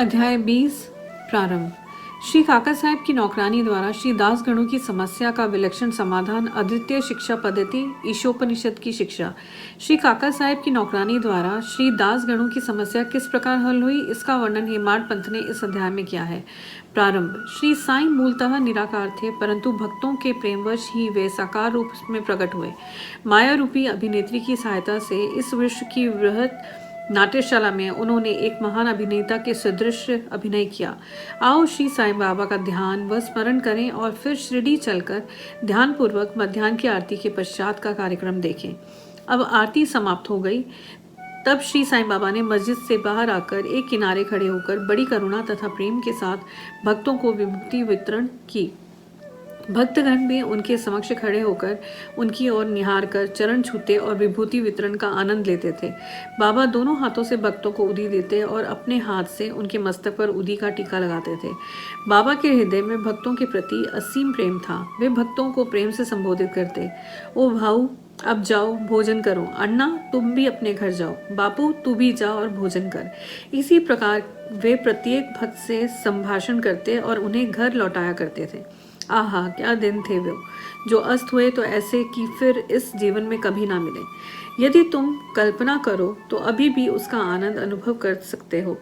अध्याय 20 प्रारंभ। श्री काका साहब की नौकरानी द्वारा श्री दासगणों की समस्या का विलक्षण समाधान। अद्वितीय शिक्षा पद्धति, ईशोपनिषद की शिक्षा। श्री काका साहब की नौकरानी द्वारा श्री दासगणों की समस्या किस प्रकार हल हुई, इसका वर्णन हेमाड पंथ ने इस अध्याय में किया है। प्रारंभ। श्री साईं मूलतः निराकार थे, परंतु भक्तों के प्रेमवश ही वे साकार रूप में प्रकट हुए। माया रूपी अभिनेत्री की सहायता से इस विश्व की वृहत नाट्यशाला में उन्होंने एक महान अभिनेता के सदृश अभिनय किया। आओ श्री साईं बाबा का ध्यान व स्मरण करें और फिर शिरडी चलकर ध्यानपूर्वक मध्याह्न की आरती के पश्चात का कार्यक्रम देखें। अब आरती समाप्त हो गई। तब श्री साईं बाबा ने मस्जिद से बाहर आकर एक किनारे खड़े होकर बड़ी करुणा तथा प्रेम के साथ भक्तों को विभूति वितरण की। भक्तगण भी उनके समक्ष खड़े होकर उनकी ओर निहार कर चरण छूते और विभूति वितरण का आनंद लेते थे। बाबा दोनों हाथों से भक्तों को उदी देते और अपने हाथ से उनके मस्तक पर उदी का टीका लगाते थे। बाबा के हृदय में भक्तों के प्रति असीम प्रेम था। वे भक्तों को प्रेम से संबोधित करते। ओ भाऊ, अब जाओ भोजन करो। अन्ना, तुम भी अपने घर जाओ। बापू, तू भी जा और भोजन कर। इसी प्रकार वे प्रत्येक भक्त से संभाषण करते और उन्हें घर लौटाया करते थे। आहा, क्या दिन थे वो, जो अस्त हुए तो ऐसे कि फिर इस जीवन में कभी ना मिले। यदि तुम कल्पना करो तो अभी भी उसका आनंद अनुभव कर सकते हो।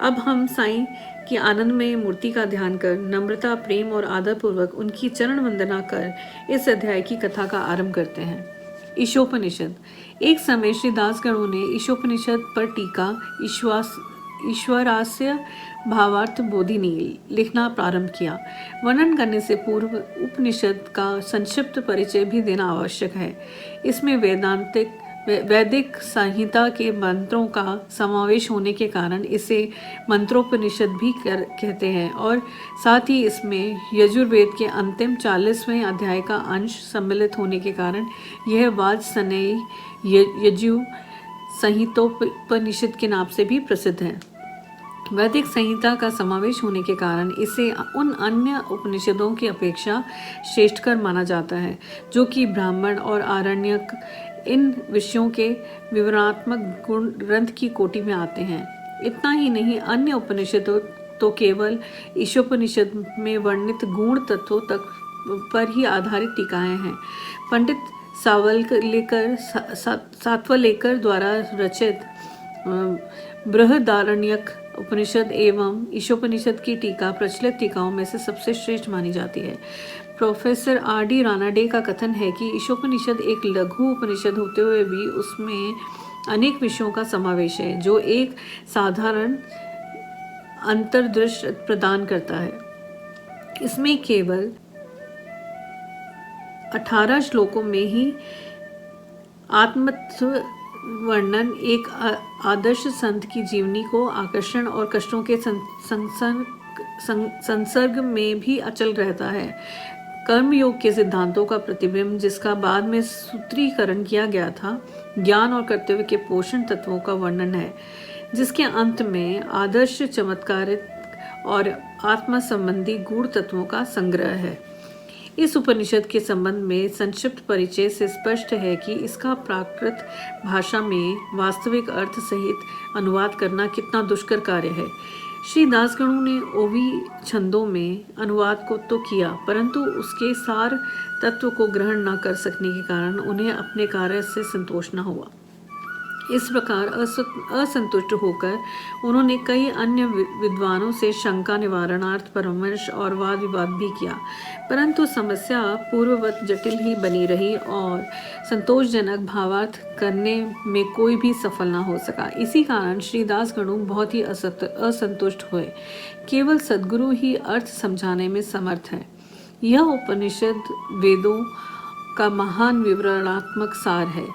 अब हम साईं की आनंदमय मूर्ति का ध्यान कर नम्रता, प्रेम और आदर पूर्वक उनकी चरण वंदना कर इस अध्याय की कथा का आरंभ करते हैं। ईशोपनिषद। एक समय श्री दासगणों ने ईशोपनिषद पर टीका ईश्वरास्य भावार्थ बोधिनी लिखना प्रारंभ किया। वर्णन करने से पूर्व उपनिषद का संक्षिप्त परिचय भी देना आवश्यक है। इसमें वैदिक संहिता के मंत्रों का समावेश होने के कारण इसे मंत्रोपनिषद भी कहते हैं और साथ ही इसमें यजुर्वेद के अंतिम 40वें अध्याय का अंश सम्मिलित होने के कारण यह वाजसनेयी यजु संहितोपनिषद के नाम से भी प्रसिद्ध है। वैदिक संहिता का समावेश होने के कारण इसे उन अन्य उपनिषदों की अपेक्षा श्रेष्ठकर माना जाता है, जो कि ब्राह्मण और आरण्यक इन विषयों के विवरणात्मक ग्रंथ की कोटि में आते हैं। इतना ही नहीं, अन्य उपनिषदों तो केवल ईशोपनिषद में वर्णित गूढ़ तत्वों तक पर ही आधारित टीकाएं हैं। पंडित सातवलेकर द्वारा रचित बृहदारण्यक उपनिषद एवं ईशोपनिषद की टीका प्रचलित टीकाओं में से सबसे श्रेष्ठ मानी जाती है। Professor R.D. रानाडे का कथन है कि ईशोपनिषद एक लघु उपनिषद होते हुए भी उसमें अनेक विषयों का समावेश है, जो एक साधारण अंतर्दृष्टि प्रदान करता है। इसमें केवल 18 श्लोकों में ही आत्मतत्व वर्णन, एक आदर्श संत की जीवनी को आकर्षण और कष्टों के संसर्ग में भी अचल रहता है। कर्मयोग के सिद्धांतों का प्रतिबिंब, जिसका बाद में सूत्रीकरण किया गया था, ज्ञान और कर्तव्य के पोषण तत्वों का वर्णन है, जिसके अंत में आदर्श चमत्कारिक और आत्मा संबंधी गूढ़ तत्वों का संग्रह है। इस उपनिषद के संबंध में संक्षिप्त परिचय से स्पष्ट है कि इसका प्राकृत भाषा में वास्तविक अर्थ सहित अनुवाद करना कितना दुष्कर कार्य है। श्री दासगणों ने ओवी छंदों में अनुवाद को तो किया, परंतु उसके सार तत्व को ग्रहण न कर सकने के कारण उन्हें अपने कार्य से संतोष न हुआ। इस प्रकार असंतुष्ट होकर उन्होंने कई अन्य विद्वानों से शंका निवारणार्थ परामर्श और वाद विवाद भी किया, परंतु समस्या पूर्ववत जटिल ही बनी रही और संतोषजनक भावार्थ करने में कोई भी सफल न हो सका। इसी कारण श्री दासगणों बहुत ही असंतुष्ट हुए। केवल सद्गुरु ही अर्थ समझाने में समर्थ है। यह उपनिषद वेदों का महान विवरणात्मक सार है।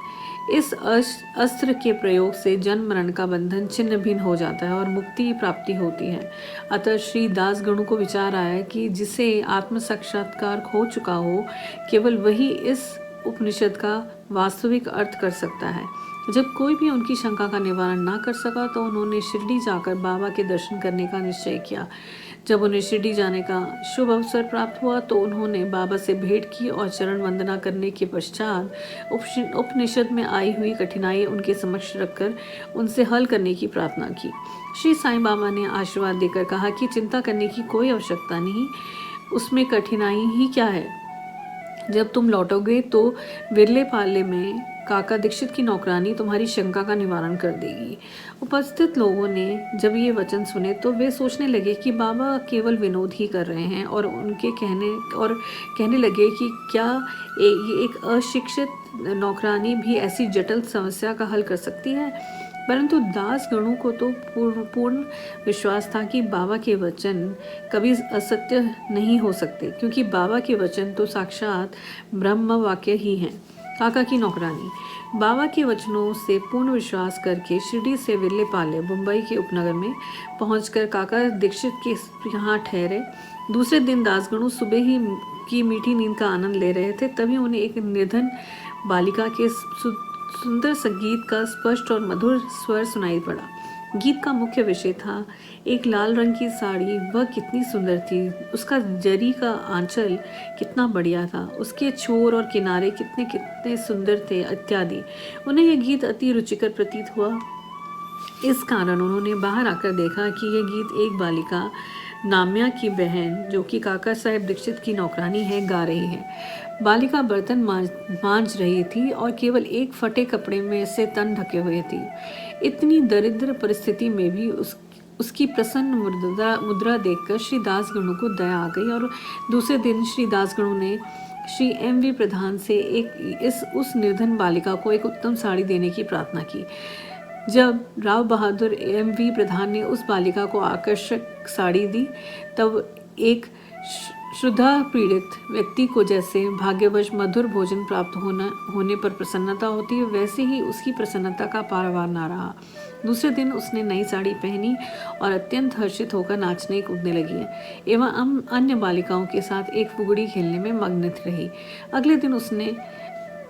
इस अस्त्र के प्रयोग से जन्म मरण का बंधन छिन्न भिन्न हो जाता है और मुक्ति प्राप्ति होती है। अतः श्री दासगणों को विचार आया कि जिसे आत्म साक्षात्कार हो चुका हो, केवल वही इस उपनिषद का वास्तविक अर्थ कर सकता है। जब कोई भी उनकी शंका का निवारण ना कर सका तो उन्होंने शिरडी जाकर बाबा के दर्शन करने का निश्चय किया। जब उन्हें शिरडी जाने का शुभ अवसर प्राप्त हुआ तो उन्होंने बाबा से भेंट की और चरण वंदना करने के पश्चात उपनिषद में आई हुई कठिनाई उनके समक्ष रखकर उनसे हल करने की प्रार्थना की। श्री साईं बाबा ने आशीर्वाद देकर कहा कि चिंता करने की कोई आवश्यकता नहीं, उसमें कठिनाई ही क्या है। जब तुम लौटोगे तो विरले पाले में काका दीक्षित की नौकरानी तुम्हारी शंका का निवारण कर देगी। उपस्थित लोगों ने जब ये वचन सुने तो वे सोचने लगे कि बाबा केवल विनोद ही कर रहे हैं और कहने लगे कि क्या एक अशिक्षित नौकरानी भी ऐसी जटिल समस्या का हल कर सकती है। परंतु दास गणों को तो पूर्ण विश्वास था कि बाबा के वचन कभी असत्य नहीं हो सकते, क्योंकि बाबा के वचन तो साक्षात ब्रह्म वाक्य ही हैं। काका की नौकरानी बाबा के वचनों से पूर्ण विश्वास करके शिरडी से विरले पाले मुंबई के उपनगर में पहुंचकर काका दीक्षित के यहाँ ठहरे। दूसरे दिन दासगणु सुबह ही की मीठी नींद का आनंद ले रहे थे, तभी उन्हें एक निर्धन बालिका के सुंदर संगीत का स्पष्ट और मधुर स्वर सुनाई पड़ा। गीत का मुख्य विषय था एक लाल रंग की साड़ी, वह कितनी सुंदर थी, उसका जरी का आंचल कितना बढ़िया था, उसके छोर और किनारे कितने कितने सुंदर थे इत्यादि। उन्हें यह गीत अति रुचिकर प्रतीत हुआ। इस कारण उन्होंने बाहर आकर देखा कि यह गीत एक बालिका नाम्या की बहन, जो कि काका साहेब दीक्षित की नौकरानी है, गा रही है। बालिका बर्तन मांज रही थी और केवल एक फटे कपड़े में से तन ढके हुए थी। इतनी दरिद्र परिस्थिति में भी उसकी प्रसन्न मुद्रा देखकर श्री दासगणु को दया आ गई और दूसरे दिन श्री दासगणु ने श्री एम.वी. प्रधान से उस निर्धन बालिका को एक उत्तम साड़ी देने की प्रार्थना की। जब राव बहादुर एम.वी. प्रधान ने उस बालिका को आकर्षक साड़ी दी, तब एक श्रद्धा पीड़ित व्यक्ति को जैसे भाग्यवश मधुर भोजन प्राप्त होने पर प्रसन्नता होती है, वैसे ही उसकी प्रसन्नता का पारावार ना रहा। दूसरे दिन उसने नई साड़ी पहनी और अत्यंत हर्षित होकर नाचने कूदने लगी एवं अन्य बालिकाओं के साथ एक फुगड़ी खेलने में मग्न रही। अगले दिन उसने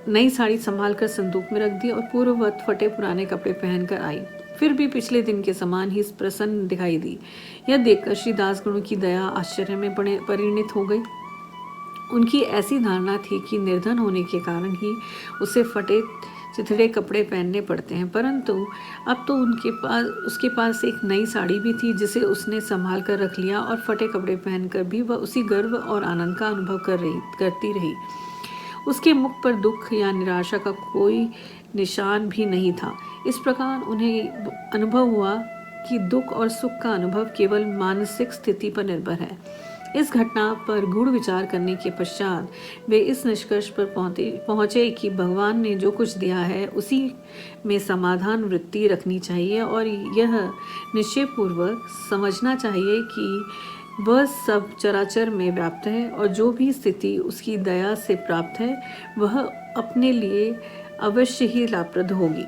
नई साड़ी संभाल कर संदूक में रख दी और पूर्ववत फटे पुराने कपड़े पहनकर आई। फिर भी पिछले दिन के समान ही प्रसन्न दिखाई दी। यह देखकर श्री दासगणु की दया आश्चर्य में परिणित हो गई। उनकी ऐसी धारणा थी कि निर्धन होने के कारण ही उसे फटे चिथड़े कपड़े पहनने पड़ते हैं, परंतु अब तो उसके पास एक नई साड़ी भी थी जिसे उसने संभाल कर रख लिया और फटे कपड़े पहनकर भी वह उसी गर्व और आनंद का अनुभव करती रही। उसके मुख पर दुख या निराशा का कोई निशान भी नहीं था। इस प्रकार उन्हें अनुभव हुआ कि दुख और सुख का अनुभव केवल मानसिक स्थिति पर निर्भर है। इस घटना पर गूढ़ विचार करने के पश्चात वे इस निष्कर्ष पर पहुंचे कि भगवान ने जो कुछ दिया है उसी में समाधान वृत्ति रखनी चाहिए और यह निश्चयपूर्वक समझना चाहिए कि वह सब चराचर में व्याप्त है और जो भी स्थिति उसकी दया से प्राप्त है वह अपने लिए अवश्य ही लाभप्रद होगी।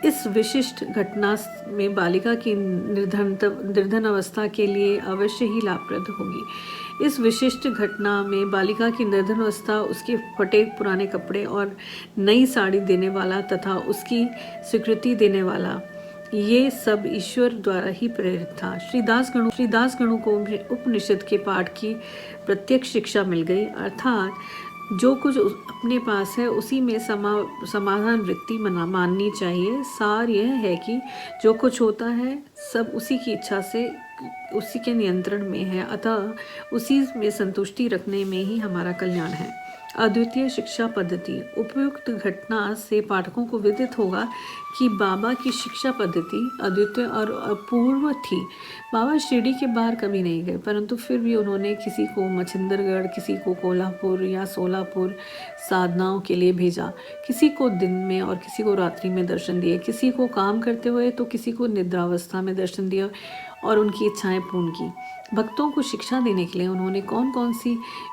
इस विशिष्ट घटना में बालिका की निर्धन अवस्था के लिए अवश्य ही लाभप्रद होगी। इस विशिष्ट घटना में बालिका की निर्धन अवस्था, उसके फटे पुराने कपड़े और नई साड़ी देने वाला तथा उसकी स्वीकृति देने वाला, ये सब ईश्वर द्वारा ही प्रेरित था। श्री दासगणु को उपनिषद के पाठ की प्रत्यक्ष शिक्षा मिल गई, अर्थात जो कुछ अपने पास है उसी में समाधान वृत्ति माननी चाहिए। सार यह है कि जो कुछ होता है सब उसी की इच्छा से उसी के नियंत्रण में है, अतः उसी में संतुष्टि रखने में ही हमारा कल्याण है। अद्वितीय शिक्षा पद्धति। उपयुक्त घटना से पाठकों को विदित होगा कि बाबा की शिक्षा पद्धति अद्वितीय और अपूर्व थी। बाबा शिरडी के बाहर कभी नहीं गए, परंतु फिर भी उन्होंने किसी को मच्छिंद्रगढ़, किसी को कोल्हापुर या सोलापुर साधनाओं के लिए भेजा, किसी को दिन में और किसी को रात्रि में दर्शन दिए, किसी को काम करते हुए तो किसी को निद्रावस्था में दर्शन दिया और उनकी इच्छाएं पूर्ण की। भक्तों को शिक्षा देने के लिए उन्होंने कौन कौन सी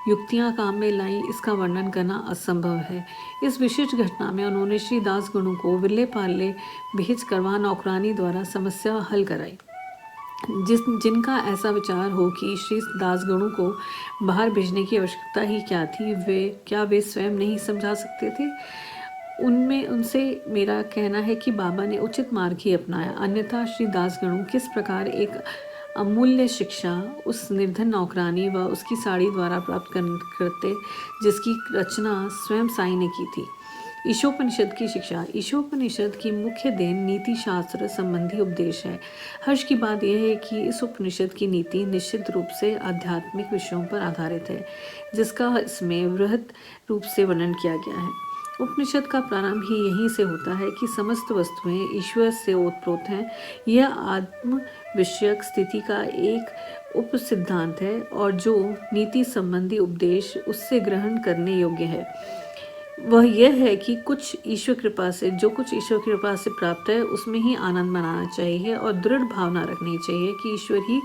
युक्तियां काम में लाई, इसका वर्णन करना असंभव है। इस विशिष्ट घटना में उन्होंने श्री दासगणु को विरले पाले भेज कर वहाँ नौकरानी द्वारा समस्या हल कराई। जिनका ऐसा विचार हो कि श्री दासगणु को बाहर भेजने की आवश्यकता ही क्या थी, वे स्वयं नहीं समझा सकते थे। उनसे मेरा कहना है कि बाबा ने उचित मार्ग ही अपनाया, अन्यथा श्री दासगणु किस प्रकार एक अमूल्य शिक्षा उस निर्धन नौकरानी व उसकी साड़ी द्वारा प्राप्त करते जिसकी रचना स्वयं साई ने की थी। ईशोपनिषद की शिक्षा। ईशोपनिषद की मुख्य देन नीति शास्त्र संबंधी उपदेश है। हर्ष की बात यह है कि इस उपनिषद की नीति निश्चित रूप से आध्यात्मिक विषयों पर आधारित है, जिसका इसमें वृहत रूप से वर्णन किया गया है। उपनिषद का प्रारंभ ही यहीं से होता है कि समस्त वस्तुएं ईश्वर से ओतप्रोत हैं। यह आत्म विषयक स्थिति का एक उप सिद्धांत है और जो नीति संबंधी उपदेश उससे ग्रहण करने योग्य है वह यह है कि जो कुछ ईश्वर कृपा से प्राप्त है उसमें ही आनंद मनाना चाहिए और दृढ़ भावना रखनी चाहिए कि ईश्वर ही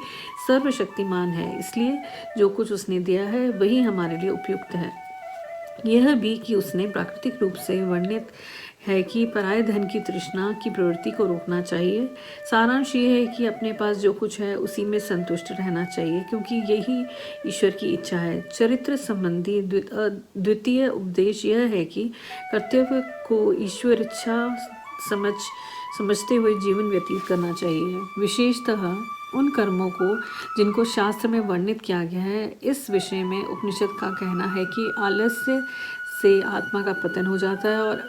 सर्वशक्तिमान है, इसलिए जो कुछ उसने दिया है वही हमारे लिए उपयुक्त है। यह भी कि उसने प्राकृतिक रूप से वर्णित है कि पराय धन की तृष्णा की प्रवृत्ति को रोकना चाहिए। सारांश ये है कि अपने पास जो कुछ है उसी में संतुष्ट रहना चाहिए, क्योंकि यही ईश्वर की इच्छा है। चरित्र संबंधी द्वितीय उपदेश यह है कि कर्तव्य को ईश्वर इच्छा समझते हुए जीवन व्यतीत करना चाहिए, विशेषतः उन कर्मों को जिनको शास्त्र में वर्णित किया गया है। इस विषय में उपनिषद का कहना है कि आलस्य से आत्मा का पतन हो जाता है और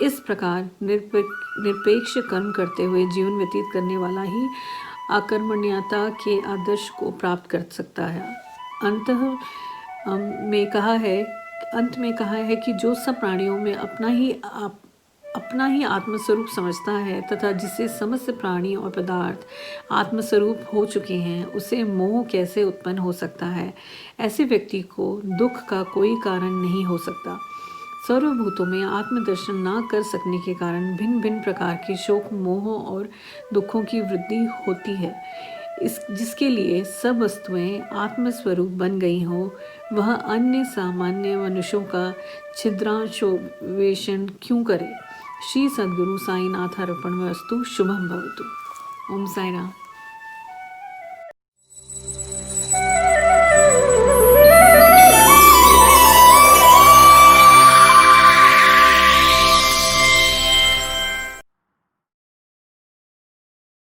इस प्रकार निरपेक्ष कर्म करते हुए जीवन व्यतीत करने वाला ही अकर्मण्यता के आदर्श को प्राप्त कर सकता है। अंत में कहा है कि जो सब प्राणियों में अपना ही आत्मस्वरूप समझता है तथा जिसे समस्त प्राणी और पदार्थ आत्मस्वरूप हो चुके हैं, उसे मोह कैसे उत्पन्न हो सकता है। ऐसे व्यक्ति को दुख का कोई कारण नहीं हो सकता। सर्वभूतों में आत्मदर्शन न कर सकने के कारण भिन्न भिन्न प्रकार के शोक, मोह और दुखों की वृद्धि होती है। जिसके लिए सब वस्तुएं आत्मस्वरूप बन गई हो, वह अन्य सामान्य मनुष्यों का छिद्रांशोवेशन क्यों करे। श्री सद्गुरु साईनाथ अर्पणमस्तु। शुभम भवतु। ओम साई राम।